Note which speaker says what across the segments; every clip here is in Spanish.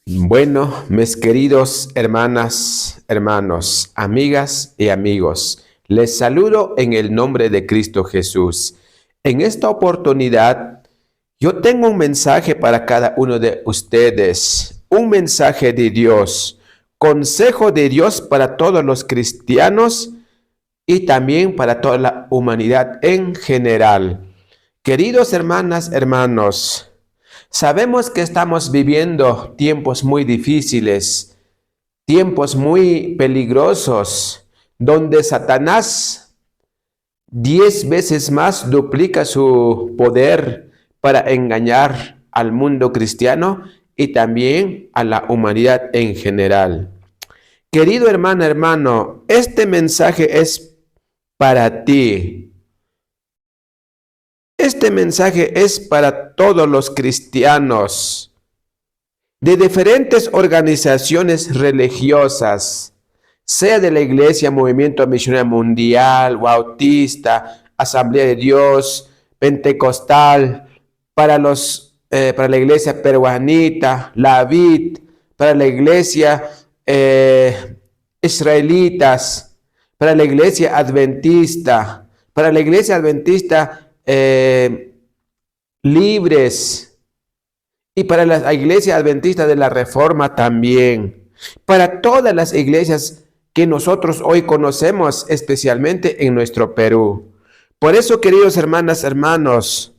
Speaker 1: Bueno, mis queridos hermanas, hermanos, amigas y amigos, les saludo en el nombre de Cristo Jesús. En esta oportunidad, yo tengo un mensaje para cada uno de ustedes, un mensaje de Dios, consejo de Dios para todos los cristianos y también para toda la humanidad en general. Queridos hermanas, hermanos, sabemos que estamos viviendo tiempos muy difíciles, tiempos muy peligrosos, donde Satanás 10 veces más duplica su poder para engañar al mundo cristiano y también a la humanidad en general. Querido hermano, hermano, este mensaje es para ti. Este mensaje es para todos los cristianos de diferentes organizaciones religiosas, sea de la Iglesia, Movimiento Misionero Mundial, Bautista, Asamblea de Dios, Pentecostal, para la Iglesia Peruanita, la Vid, para la Iglesia Israelitas, para la Iglesia Adventista, para la Iglesia Adventista Libres, y para la iglesia adventista de la Reforma también, para todas las iglesias que nosotros hoy conocemos, especialmente en nuestro Perú. Por eso, queridos hermanas, hermanos,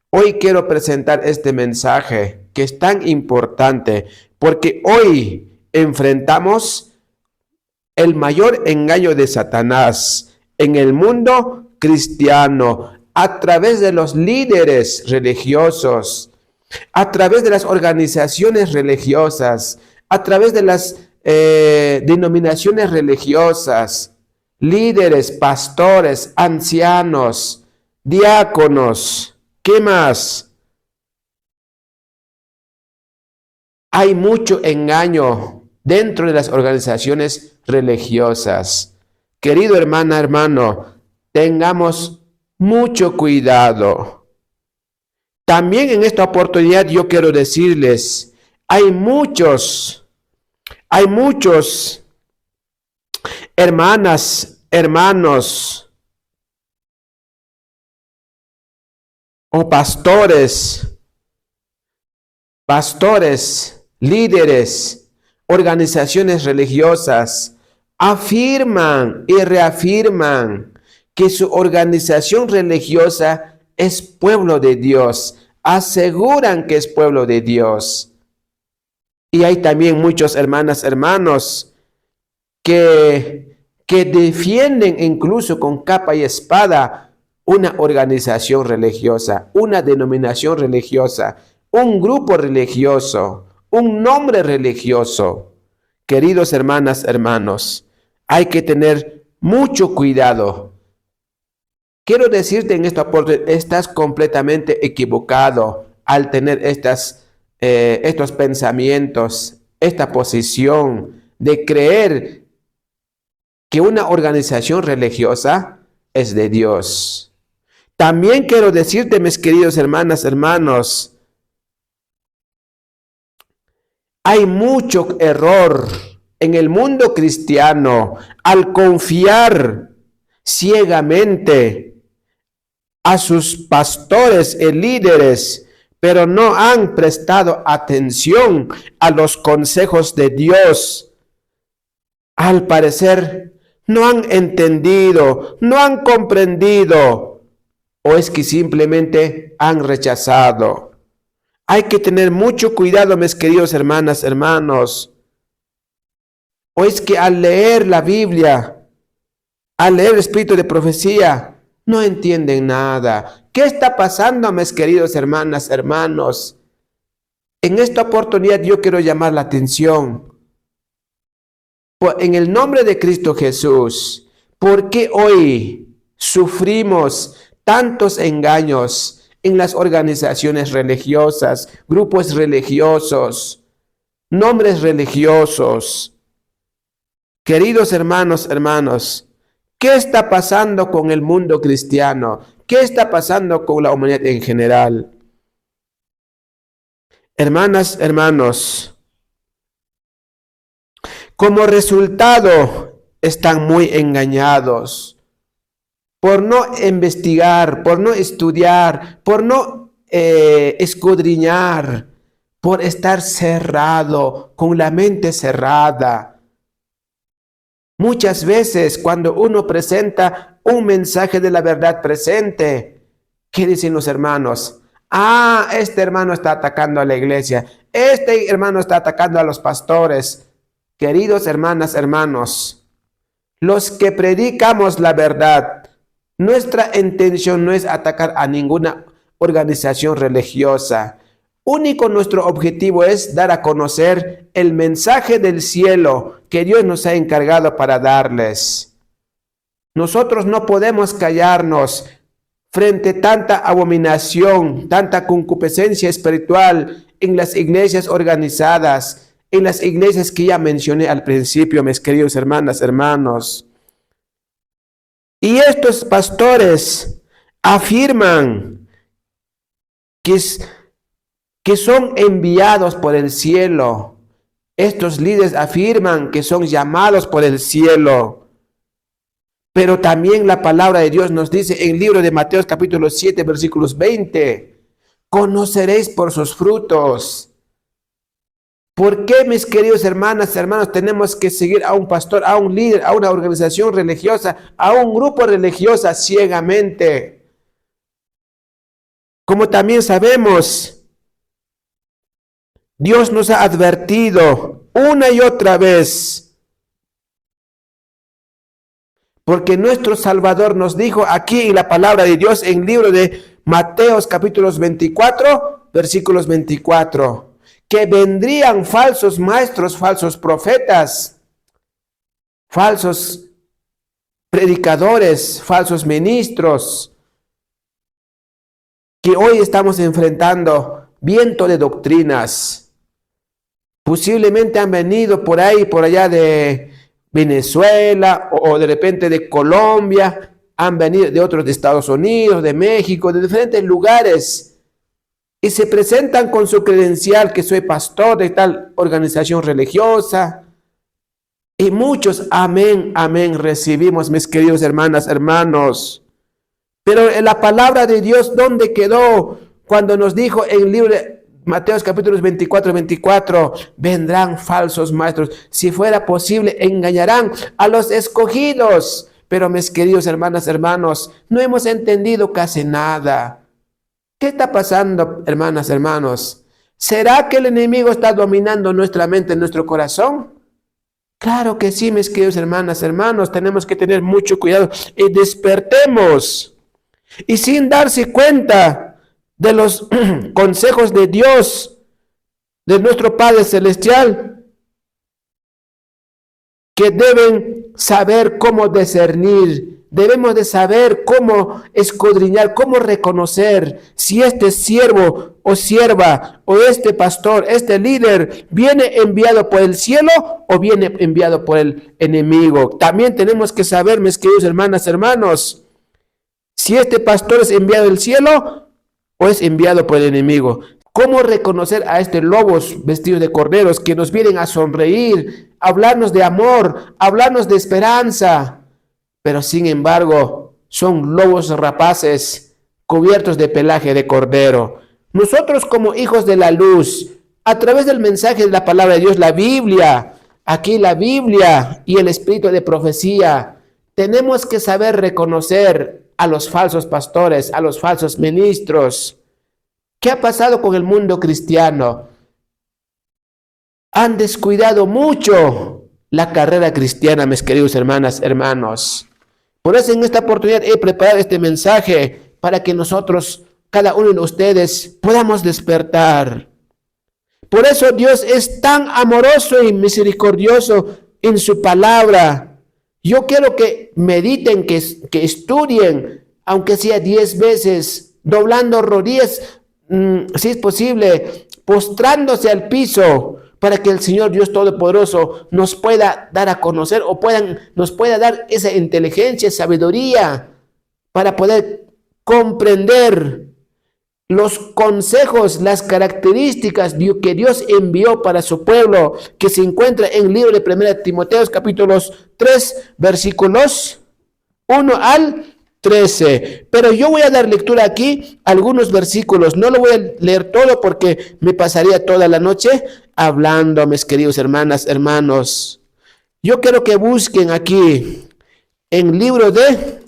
Speaker 1: hoy quiero presentar este mensaje que es tan importante, porque hoy enfrentamos el mayor engaño de Satanás en el mundo cristiano a través de los líderes religiosos, a través de las organizaciones religiosas, a través de las denominaciones religiosas, líderes, pastores, ancianos, diáconos. ¿Qué más? Hay mucho engaño dentro de las organizaciones religiosas. Querido hermana, hermano, tengamos mucho cuidado. También en esta oportunidad yo quiero decirles, hay muchos hermanas, hermanos o pastores, líderes, organizaciones religiosas, afirman y reafirman que su organización religiosa es pueblo de Dios, aseguran que es pueblo de Dios. Y hay también muchos hermanas, hermanos que defienden incluso con capa y espada una organización religiosa, una denominación religiosa, un grupo religioso, un nombre religioso. Queridos hermanas, hermanos, hay que tener mucho cuidado. Quiero decirte en esta oportunidad, estás completamente equivocado al tener estos pensamientos, esta posición de creer que una organización religiosa es de Dios. También quiero decirte, mis queridos hermanas, hermanos, hay mucho error en el mundo cristiano al confiar ciegamente a sus pastores y líderes, pero no han prestado atención a los consejos de Dios. Al parecer, no han entendido, no han comprendido, o es que simplemente han rechazado. Hay que tener mucho cuidado, mis queridos hermanas, hermanos. O es que al leer la Biblia, al leer el espíritu de profecía, no entienden nada. ¿Qué está pasando, mis queridos hermanas, hermanos? En esta oportunidad yo quiero llamar la atención. En el nombre de Cristo Jesús, ¿por qué hoy sufrimos tantos engaños en las organizaciones religiosas, grupos religiosos, nombres religiosos? Queridos hermanos, hermanos, ¿qué está pasando con el mundo cristiano? ¿Qué está pasando con la humanidad en general? Hermanas, hermanos, Como resultado, están muy engañados por no investigar, por no estudiar, por no escudriñar, por estar cerrado, con la mente cerrada. Muchas veces cuando uno presenta un mensaje de la verdad presente, ¿qué dicen los hermanos? Ah, este hermano está atacando a la iglesia, este hermano está atacando a los pastores. Queridos hermanas, hermanos, los que predicamos la verdad, nuestra intención no es atacar a ninguna organización religiosa. Único nuestro objetivo es dar a conocer el mensaje del cielo que Dios nos ha encargado para darles. Nosotros no podemos callarnos frente a tanta abominación, tanta concupiscencia espiritual en las iglesias organizadas, en las iglesias que ya mencioné al principio, mis queridos hermanas, hermanos. Y estos pastores afirman que son enviados por el cielo. Estos líderes afirman que son llamados por el cielo. Pero también la palabra de Dios nos dice en el libro de Mateo capítulo 7, versículos 20, conoceréis por sus frutos. ¿Por qué, mis queridos hermanas, hermanos, tenemos que seguir a un pastor, a un líder, a una organización religiosa, a un grupo religioso ciegamente? Como también sabemos, Dios nos ha advertido una y otra vez, porque nuestro Salvador nos dijo aquí en la palabra de Dios en el libro de Mateo capítulos 24, versículos 24. Que vendrían falsos maestros, falsos profetas, falsos predicadores, falsos ministros, que hoy estamos enfrentando viento de doctrinas. Posiblemente han venido por ahí, por allá de Venezuela o de repente de Colombia, han venido de otros de Estados Unidos, de México, de diferentes lugares. Y se presentan con su credencial que soy pastor de tal organización religiosa. Y muchos, amén, amén, recibimos, mis queridos hermanas, hermanos. Pero en la palabra de Dios, ¿dónde quedó? Cuando nos dijo en el libro de Mateo capítulos 24, 24, vendrán falsos maestros. Si fuera posible, engañarán a los escogidos. Pero mis queridos hermanas, hermanos, no hemos entendido casi nada. ¿Qué está pasando, hermanas, hermanos? ¿Será que el enemigo está dominando nuestra mente, nuestro corazón? Claro que sí, mis queridos hermanas, hermanos, tenemos que tener mucho cuidado y despertemos. Y sin darse cuenta de los consejos de Dios, de nuestro Padre Celestial, que deben saber cómo discernir. Debemos de saber cómo escudriñar, cómo reconocer si este siervo o sierva o este pastor, este líder viene enviado por el cielo o viene enviado por el enemigo. También tenemos que saber, mis queridos hermanas, hermanos, si este pastor es enviado del cielo o es enviado por el enemigo. ¿Cómo reconocer a estos lobos vestidos de corderos que nos vienen a sonreír, hablarnos de amor, hablarnos de esperanza? Pero sin embargo, son lobos rapaces cubiertos de pelaje de cordero. Nosotros como hijos de la luz, a través del mensaje de la palabra de Dios, la Biblia, aquí la Biblia y el espíritu de profecía, tenemos que saber reconocer a los falsos pastores, a los falsos ministros. ¿Qué ha pasado con el mundo cristiano? Han descuidado mucho la carrera cristiana, mis queridos hermanas, hermanos. Por eso en esta oportunidad he preparado este mensaje para que nosotros, cada uno de ustedes, podamos despertar. Por eso Dios es tan amoroso y misericordioso en su palabra. Yo quiero que mediten, que estudien, aunque sea 10 veces, doblando rodillas, si es posible, postrándose al piso, para que el Señor Dios Todopoderoso nos pueda dar a conocer o nos pueda dar esa inteligencia, sabiduría, para poder comprender los consejos, las características que Dios envió para su pueblo, que se encuentra en el libro de 1 Timoteo, capítulos 3, versículos 1 al 13. Pero yo voy a dar lectura aquí a algunos versículos. No lo voy a leer todo porque me pasaría toda la noche hablando, mis queridos hermanas, hermanos. Yo quiero que busquen aquí en el libro de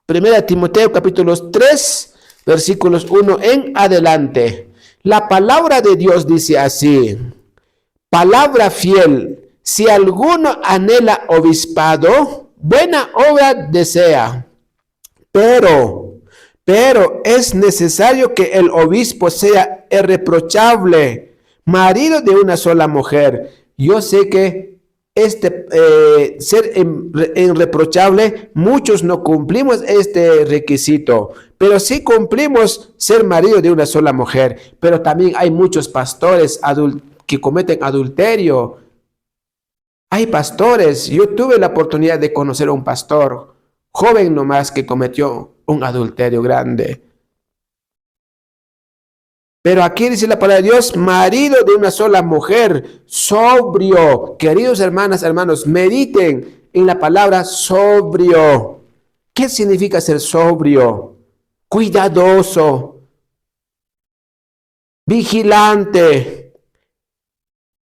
Speaker 1: 1 Timoteo, capítulos 3, versículos 1 en adelante. La palabra de Dios dice así: palabra fiel, si alguno anhela obispado, buena obra desea, pero es necesario que el obispo sea irreprochable, marido de una sola mujer. Yo sé que ser irreprochable, muchos no cumplimos este requisito, pero sí cumplimos ser marido de una sola mujer. Pero también hay muchos pastores que cometen adulterio. Hay pastores, yo tuve la oportunidad de conocer a un pastor joven nomás que cometió un adulterio grande. Pero aquí dice la palabra de Dios, marido de una sola mujer, sobrio. Queridos hermanas, hermanos, mediten en la palabra sobrio. ¿Qué significa ser sobrio? Cuidadoso, vigilante.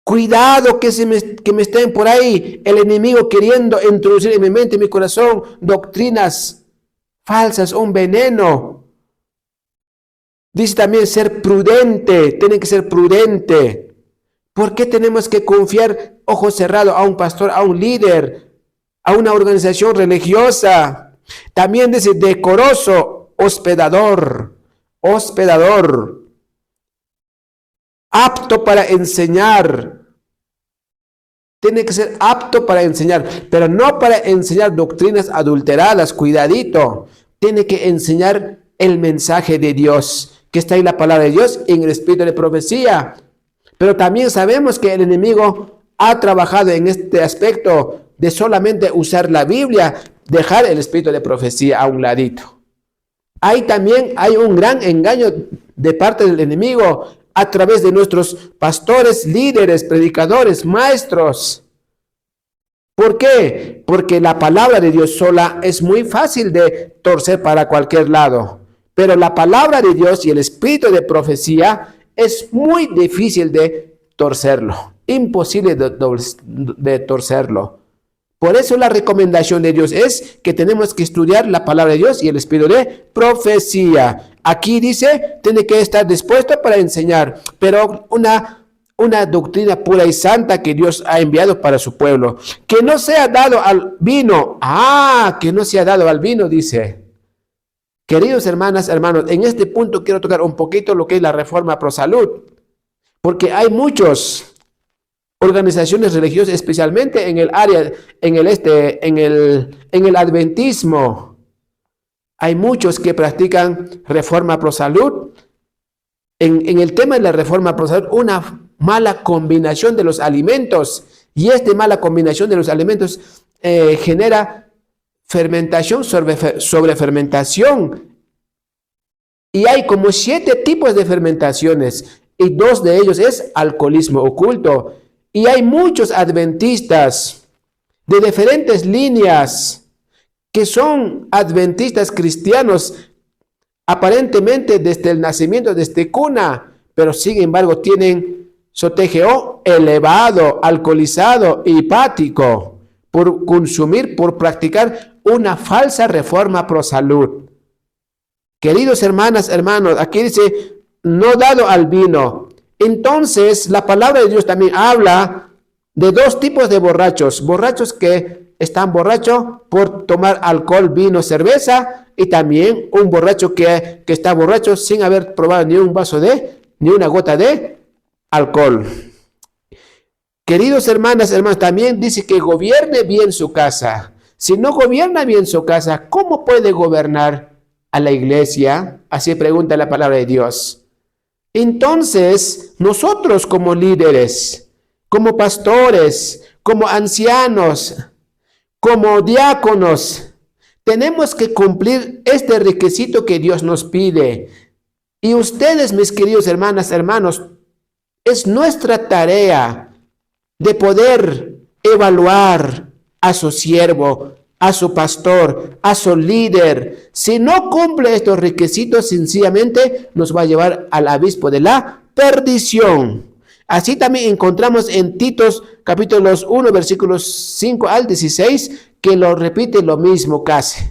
Speaker 1: Cuidado que me estén por ahí el enemigo queriendo introducir en mi mente, en mi corazón, doctrinas falsas, un veneno. Dice también ser prudente, tiene que ser prudente. ¿Por qué tenemos que confiar ojo cerrado a un pastor, a un líder, a una organización religiosa? También dice decoroso, hospedador, apto para enseñar. Tiene que ser apto para enseñar, pero no para enseñar doctrinas adulteradas, cuidadito. Tiene que enseñar el mensaje de Dios, que está en la palabra de Dios, en el espíritu de profecía. Pero también sabemos que el enemigo ha trabajado en este aspecto de solamente usar la Biblia, dejar el espíritu de profecía a un ladito. También hay un gran engaño de parte del enemigo a través de nuestros pastores, líderes, predicadores, maestros. ¿Por qué? Porque la palabra de Dios sola es muy fácil de torcer para cualquier lado. Pero la palabra de Dios y el espíritu de profecía es muy difícil de torcerlo. Imposible de torcerlo. Por eso la recomendación de Dios es que tenemos que estudiar la palabra de Dios y el espíritu de profecía. Aquí dice, tiene que estar dispuesto para enseñar, pero una doctrina pura y santa que Dios ha enviado para su pueblo. Que no sea dado al vino. Que no sea dado al vino, dice. Queridos hermanas, hermanos, en este punto quiero tocar un poquito lo que es la reforma pro salud. Porque hay muchos organizaciones religiosas, especialmente en el área, en el adventismo. Hay muchos que practican reforma pro salud. En el tema de la reforma pro salud, una mala combinación de los alimentos. Y esta mala combinación de los alimentos genera fermentación sobre fermentación. Y hay como 7 tipos de fermentaciones. Y 2 de ellos es alcoholismo oculto. Y hay muchos adventistas de diferentes líneas que son adventistas cristianos aparentemente desde el nacimiento, desde cuna, pero sin embargo tienen su TGO elevado, alcoholizado, hepático, por consumir, por practicar una falsa reforma pro salud. Queridos hermanas, hermanos, aquí dice, no dado al vino. Entonces, la palabra de Dios también habla de 2 tipos de borrachos. Borrachos que están borrachos por tomar alcohol, vino, cerveza, y también un borracho que está borracho sin haber probado ni una gota de alcohol. Queridos hermanas, hermanos, también dice que gobierne bien su casa. Si no gobierna bien su casa, ¿cómo puede gobernar a la iglesia? Así pregunta la palabra de Dios. Entonces, nosotros como líderes, como pastores, como ancianos, como diáconos, tenemos que cumplir este requisito que Dios nos pide. Y ustedes, mis queridos hermanas, hermanos, es nuestra tarea de poder evaluar a su siervo, a su pastor, a su líder. Si no cumple estos requisitos, sencillamente nos va a llevar al abismo de la perdición. Así también encontramos en Titos capítulos 1, versículos 5 al 16, que lo repite lo mismo casi.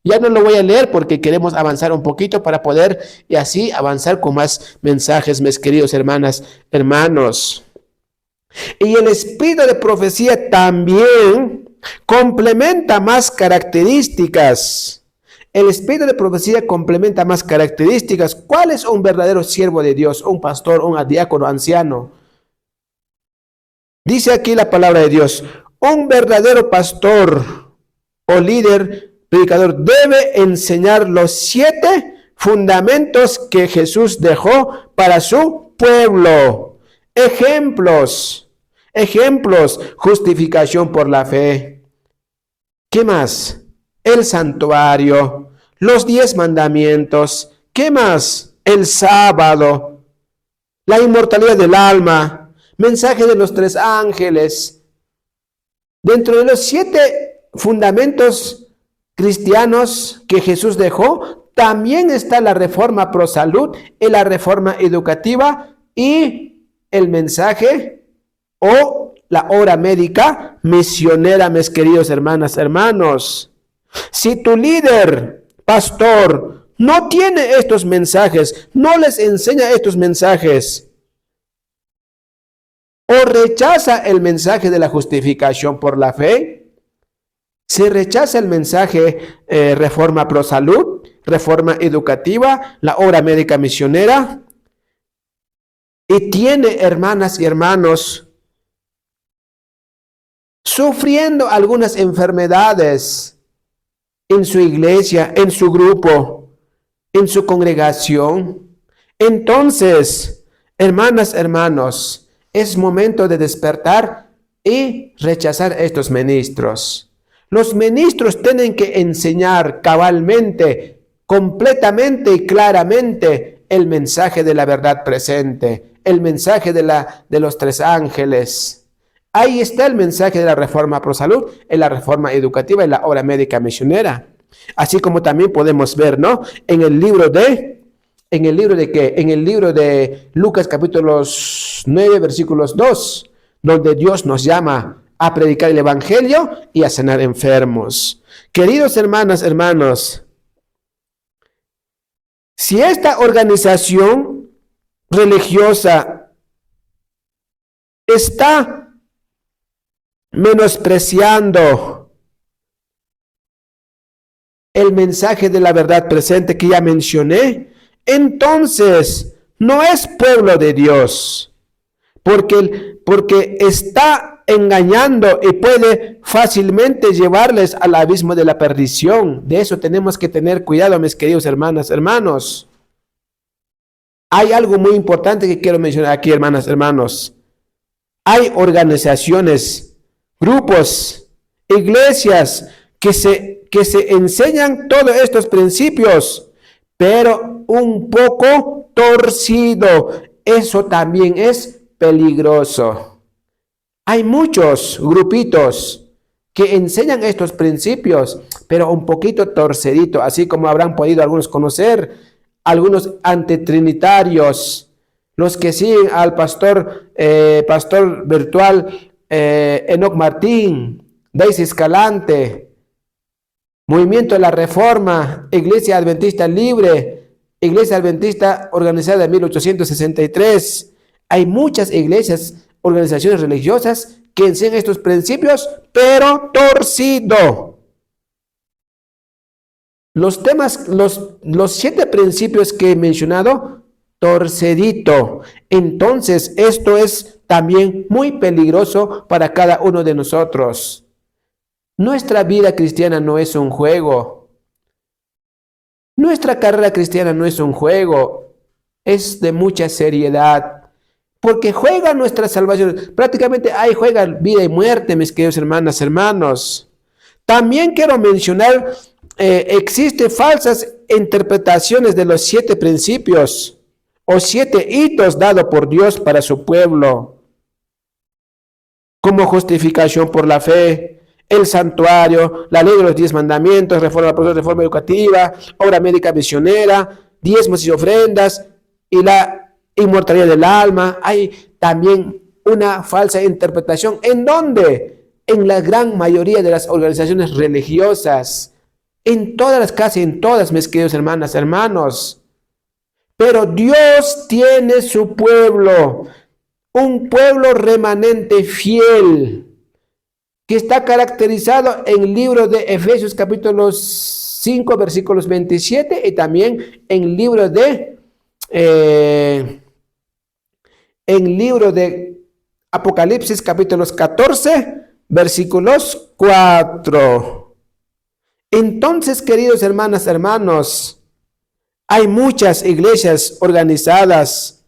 Speaker 1: Ya no lo voy a leer porque queremos avanzar un poquito para poder y así avanzar con más mensajes, mis queridos hermanas, hermanos. Y el espíritu de profecía también complementa más características. El espíritu de profecía complementa más características. ¿Cuál es un verdadero siervo de Dios? Un pastor, un diácono, anciano. Dice aquí la palabra de Dios: un verdadero pastor o líder predicador debe enseñar los 7 fundamentos que Jesús dejó para su pueblo. Ejemplos, justificación por la fe. ¿Qué más? El santuario, los 10 mandamientos. ¿Qué más? El sábado, la inmortalidad del alma, mensaje de los 3 ángeles. Dentro de los 7 fundamentos cristianos que Jesús dejó, también está la reforma pro salud y la reforma educativa y el mensaje o la obra médica misionera, mis queridos hermanas, hermanos. Si tu líder, pastor, no tiene estos mensajes, no les enseña estos mensajes, o rechaza el mensaje de la justificación por la fe, se rechaza el mensaje reforma pro salud, reforma educativa, la obra médica misionera, y tiene, hermanas y hermanos, sufriendo algunas enfermedades en su iglesia, en su grupo, en su congregación. Entonces, hermanas, hermanos, es momento de despertar y rechazar estos ministros. Los ministros tienen que enseñar cabalmente, completamente y claramente el mensaje de la verdad presente, el mensaje de los 3 ángeles. Ahí está el mensaje de la reforma pro salud, en la reforma educativa y la obra médica misionera. Así como también podemos ver, ¿no? En el libro de Lucas capítulo 9, versículos 2, donde Dios nos llama a predicar el evangelio y a sanar enfermos. Queridos hermanas, hermanos, si esta organización religiosa está menospreciando el mensaje de la verdad presente que ya mencioné, entonces no es pueblo de Dios, porque está engañando y puede fácilmente llevarles al abismo de la perdición. De eso tenemos que tener cuidado, mis queridos hermanas, hermanos. Hay algo muy importante que quiero mencionar aquí, hermanas, hermanos. Hay organizaciones, grupos, iglesias que se enseñan todos estos principios, pero un poco torcido. Eso también es peligroso. Hay muchos grupitos que enseñan estos principios, pero un poquito torcidito, así como habrán podido algunos conocer, algunos antitrinitarios, los que siguen al pastor virtual Enoc Martín, Daisy Escalante, Movimiento de la Reforma, Iglesia Adventista Libre, Iglesia Adventista organizada en 1863. Hay muchas iglesias, organizaciones religiosas que enseñan estos principios, pero torcido. Los 7 principios que he mencionado, torcidito. Entonces, esto es también muy peligroso para cada uno de nosotros. Nuestra vida cristiana no es un juego. Nuestra carrera cristiana no es un juego. Es de mucha seriedad. Porque juega nuestra salvación. Prácticamente ahí juega vida y muerte, mis queridos hermanas, hermanos. También quiero mencionar, existen falsas interpretaciones de los 7 principios o 7 hitos dados por Dios para su pueblo, como justificación por la fe, el santuario, la ley de los 10 mandamientos, reforma educativa, obra médica misionera, diezmos y ofrendas y la inmortalidad del alma. Hay también una falsa interpretación. ¿En dónde? En la gran mayoría de las organizaciones religiosas, en todas, casi en todas, mis queridos hermanas, hermanos. Pero Dios tiene su pueblo, un pueblo remanente fiel, que está caracterizado en el libro de Efesios capítulo 5 versículos 27 y también en el libro de Apocalipsis capítulos 14 versículos 4. Entonces, queridos hermanas, hermanos, hay muchas iglesias organizadas,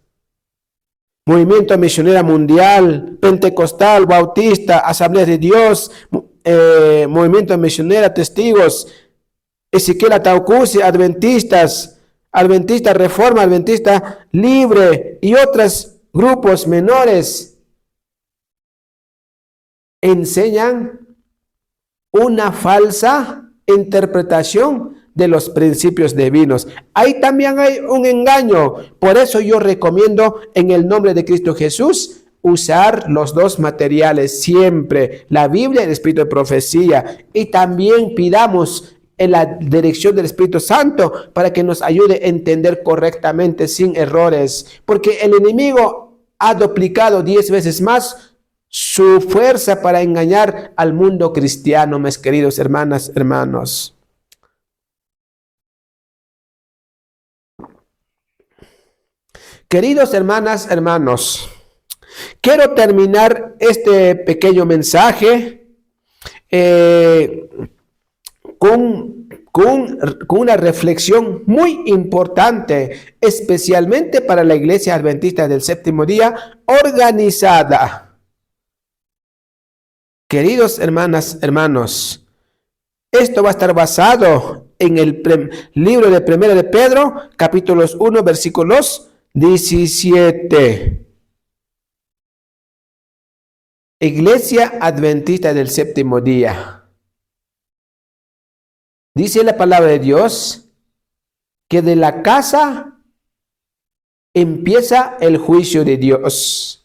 Speaker 1: Movimiento Misionera Mundial, Pentecostal, Bautista, Asamblea de Dios, Movimiento Misionera, Testigos, Ezequiel Ataucusi, Adventistas, Adventista Reforma, Adventista Libre y otros grupos menores enseñan una falsa interpretación de los principios divinos. Ahí también hay un engaño. Por eso yo recomiendo en el nombre de Cristo Jesús usar los 2 materiales siempre, la Biblia y el Espíritu de profecía. Y también pidamos en la dirección del Espíritu Santo para que nos ayude a entender correctamente sin errores. Porque el enemigo ha duplicado 10 veces más su fuerza para engañar al mundo cristiano, mis queridos hermanas, hermanos. Queridos hermanas, hermanos, quiero terminar este pequeño mensaje con una reflexión muy importante, especialmente para la Iglesia Adventista del Séptimo Día organizada. Queridos hermanas, hermanos, esto va a estar basado en el libro de 1 de Pedro, capítulos 1, versículos 17. Iglesia Adventista del Séptimo Día. Dice la palabra de Dios que de la casa empieza el juicio de Dios,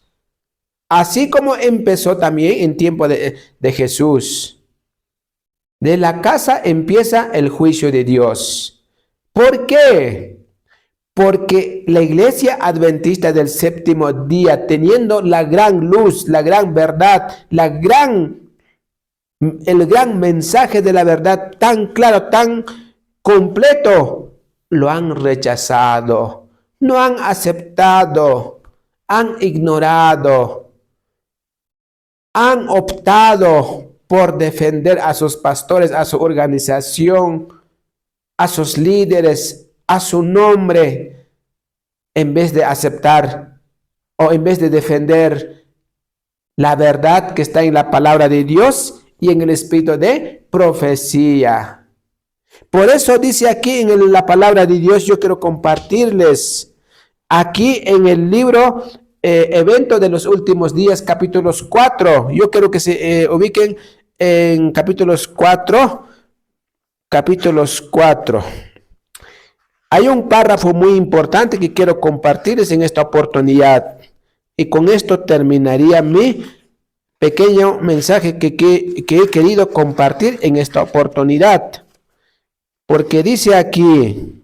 Speaker 1: así como empezó también en tiempo de Jesús. De la casa empieza el juicio de Dios. ¿Por qué? Porque la Iglesia Adventista del Séptimo Día, teniendo la gran luz, la gran verdad, el gran mensaje de la verdad tan claro, tan completo, lo han rechazado, no han aceptado, han ignorado, han optado por defender a sus pastores, a su organización, a sus líderes, a su nombre, en vez de aceptar o en vez de defender la verdad que está en la palabra de Dios y en el espíritu de profecía. Por eso dice aquí en la palabra de Dios, yo quiero compartirles aquí en el libro Evento de los Últimos Días, capítulos 4. Yo quiero que se ubiquen en capítulos 4. Hay un párrafo muy importante que quiero compartirles en esta oportunidad. Y con esto terminaría mi pequeño mensaje que he querido compartir en esta oportunidad. Porque dice aquí,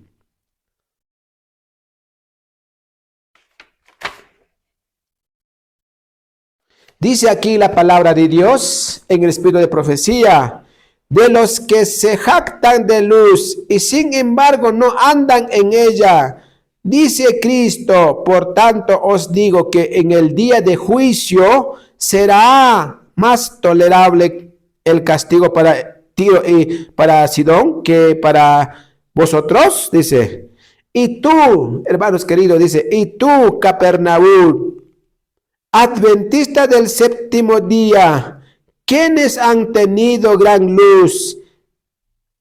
Speaker 1: la palabra de Dios en el espíritu de profecía: de los que se jactan de luz y sin embargo no andan en ella. Dice Cristo: por tanto os digo que en el día de juicio será más tolerable el castigo para Tiro y para Sidón que para vosotros, dice. Y tú, hermanos queridos, dice, y tú, Capernaum, Adventista del Séptimo Día, quienes han tenido gran luz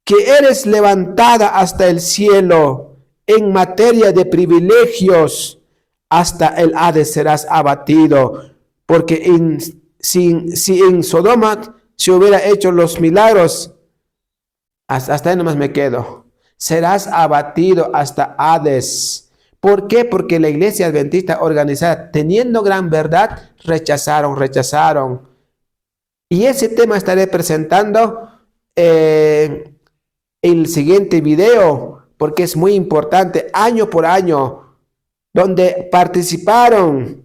Speaker 1: que eres levantada hasta el cielo en materia de privilegios, hasta el Hades serás abatido, porque si en Sodoma se hubiera hecho los milagros, hasta ahí nomás me quedo. Serás abatido hasta Hades. ¿Por qué? Porque la iglesia adventista organizada, teniendo gran verdad, rechazaron. Y ese tema estaré presentando el siguiente video, porque es muy importante, año por año, donde participaron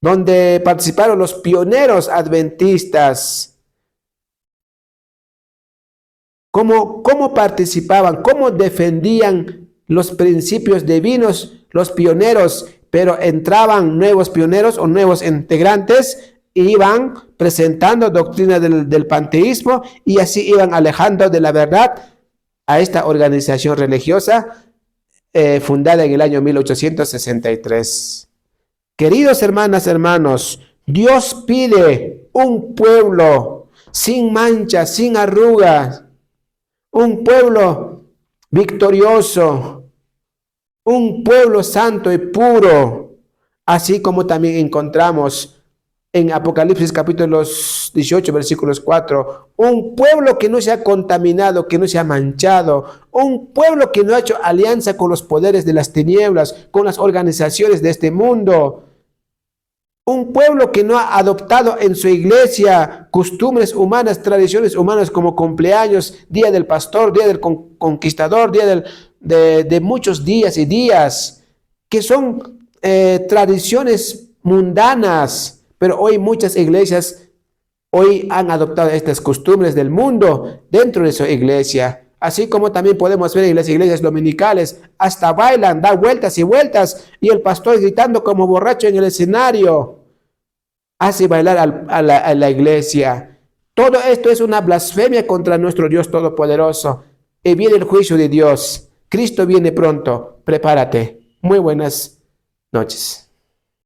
Speaker 1: los pioneros adventistas. ¿Cómo participaban? ¿Cómo defendían los principios divinos los pioneros? Pero entraban nuevos pioneros o nuevos integrantes e iban presentando doctrina del panteísmo y así iban alejando de la verdad a esta organización religiosa fundada en el año 1863. Queridos hermanas, hermanos, Dios pide un pueblo sin manchas, sin arrugas, un pueblo victorioso, un pueblo santo y puro, así como también encontramos en Apocalipsis capítulo 18, versículos 4, un pueblo que no se ha contaminado, que no se ha manchado, un pueblo que no ha hecho alianza con los poderes de las tinieblas, con las organizaciones de este mundo, un pueblo que no ha adoptado en su iglesia costumbres humanas, tradiciones humanas como cumpleaños, día del pastor, día del conquistador, día de muchos días y días, que son tradiciones mundanas. Pero hoy muchas iglesias han adoptado estas costumbres del mundo dentro de su iglesia. Así como también podemos ver en las iglesias dominicales, hasta bailan, dan vueltas y vueltas, y el pastor gritando como borracho en el escenario, hace bailar a la iglesia. Todo esto es una blasfemia contra nuestro Dios Todopoderoso. Y viene el juicio de Dios. Cristo viene pronto. Prepárate. Muy buenas noches.